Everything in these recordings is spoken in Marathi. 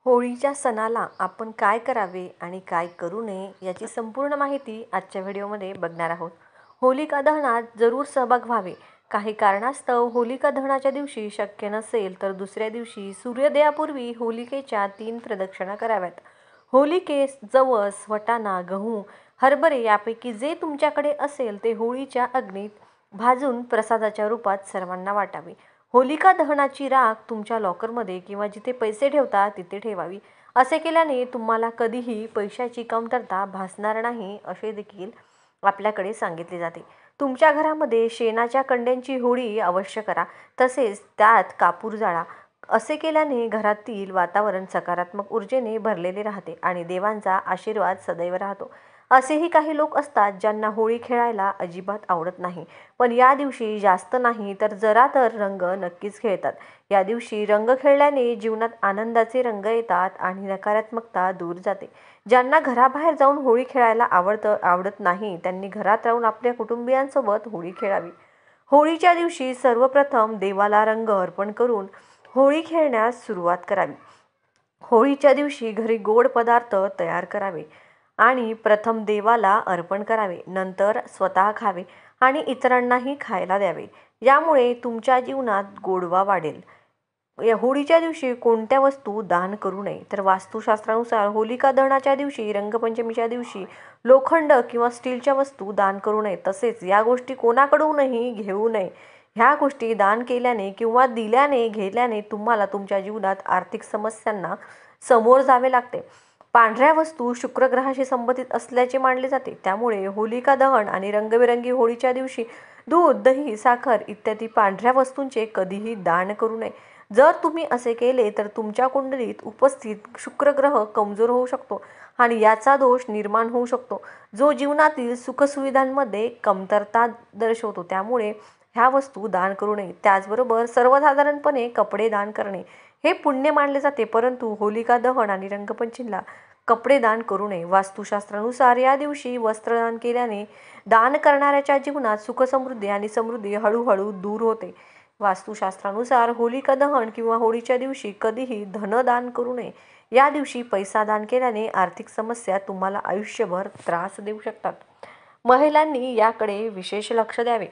होळीच्या सणाला आपण काय करावे आणि काय करू नये याची संपूर्ण माहिती आजच्या व्हिडिओमध्ये बघणार आहोत. होलिका दहनात जरूर सहभाग व्हावे. काही कारणास्तव होलिका दहनाच्या दिवशी शक्य नसेल तर दुसऱ्या दिवशी सूर्योदयापूर्वी होलिकेच्या 3 प्रदक्षिणा कराव्यात. होलिकेस जवस, वाटाणा, गहू, हरभरे यापैकी जे तुमच्याकडे असेल ते होळीच्या अग्नीत भाजून प्रसादाच्या रूपात सर्वांना वाटावे. होलिका दहनाची राख तुमच्या लॉकरमध्ये किंवा जिथे पैसे ठेवता तिथे ठेवावी. असे केल्याने तुम्हाला कधीही पैशाची कमतरता भासणार नाही असे देखील आपल्याकडे सांगितले जाते. तुमच्या घरामध्ये शेणाच्या कंड्यांची होळी अवश्य करा. तसेच त्यात कापूर जाळा. असे केल्याने घरातील वातावरण सकारात्मक ऊर्जेने भरलेले राहते आणि देवांचा आशीर्वाद सदैव राहतो. असेही काही लोक असतात ज्यांना होळी खेळायला अजिबात आवडत नाही, पण या दिवशी जास्त नाही तर जरा तर रंग नक्कीच खेळतात. या दिवशी रंग खेळल्याने जीवनात आनंदाचे रंग येतात आणि नकारात्मकता दूर जाते. ज्यांना घराबाहेर जाऊन होळी खेळायला आवडत नाही त्यांनी घरात राहून आपल्या कुटुंबियांसोबत होळी खेळावी. होळीच्या दिवशी सर्वप्रथम देवाला रंग अर्पण करून होळी खेळण्यास सुरुवात करावी. होळीच्या दिवशी घरी गोड पदार्थ तयार करावे आणि प्रथम देवाला अर्पण करावे, नंतर स्वतः खावे आणि इतरांनाही खायला द्यावे. यामुळे तुमच्या जीवनात गोडवा वाढेल. या होळीच्या दिवशी कोणत्या वस्तू दान करू नये तर वास्तुशास्त्रानुसार होलिका दहनाच्या दिवशी, रंगपंचमीच्या दिवशी लोखंड किंवा स्टीलच्या वस्तू दान करू नये. तसेच या गोष्टी कोणाकडूनही घेऊ नये. ह्या गोष्टी दान केल्याने किंवा घेतल्याने तुम्हाला तुमच्या जीवनात आर्थिक समस्यांना समोर जावे लागते. पांढऱ्या वस्तू शुक्र ग्रहाशी संबंधित असल्याचे मानले जाते. त्यामुळे होलिका दहन आणि रंगीबेरंगी होळीच्या दिवशी दूध, दही, साखर इत्यादी पांढऱ्या वस्तूंचे कधीही दान करू नये. जर तुम्ही असे केले तर तुमच्या कुंडलीत उपस्थित शुक्र ग्रह कमजोर होऊ शकतो आणि याचा दोष निर्माण होऊ शकतो, जो जीवनातील सुखसुविधांमध्ये कमतरता दर्शवतो. त्यामुळे ह्या वस्तू दान करू नये. त्याचबरोबर सर्वसाधारणपणे कपडे दान करणे हे पुण्य मानले जाते, परंतु होलिका दहन आणि रंगपंचमीला कपडे दान करू नये. वास्तुशास्त्रानुसार या दिवशी वस्त्रदान केल्याने दान करणाऱ्याच्या जीवनात सुखसमृद्धी आणि समृद्धी हळूहळू दूर होते. वास्तुशास्त्रानुसार होलिका दहन किंवा होळीच्या दिवशी कधीही धनदान करू नये. या दिवशी पैसा दान केल्याने आर्थिक समस्या तुम्हाला आयुष्यभर त्रास देऊ शकतात. महिलांनी याकडे विशेष लक्ष द्यावे.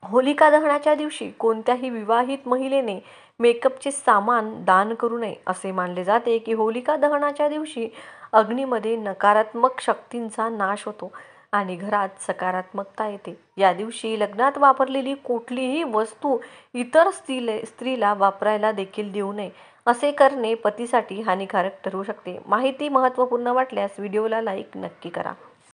होलिका दहनाच्या दिवशी कोणत्याही विवाहित महिलेने मेकअपचे सामान दान करू नये. असे मानले जाते की होलिका दहनाच्या दिवशी अग्नीमध्ये नकारात्मक शक्तींचा नाश होतो आणि घरात सकारात्मकता येते. या दिवशी लग्नात वापरलेली कुठलीही वस्तू इतर स्त्रीला वापरायला देखील देऊ नये. असे करणे पतीसाठी हानिकारक ठरू शकते. माहिती महत्त्वपूर्ण वाटल्यास व्हिडिओला लाईक नक्की करा.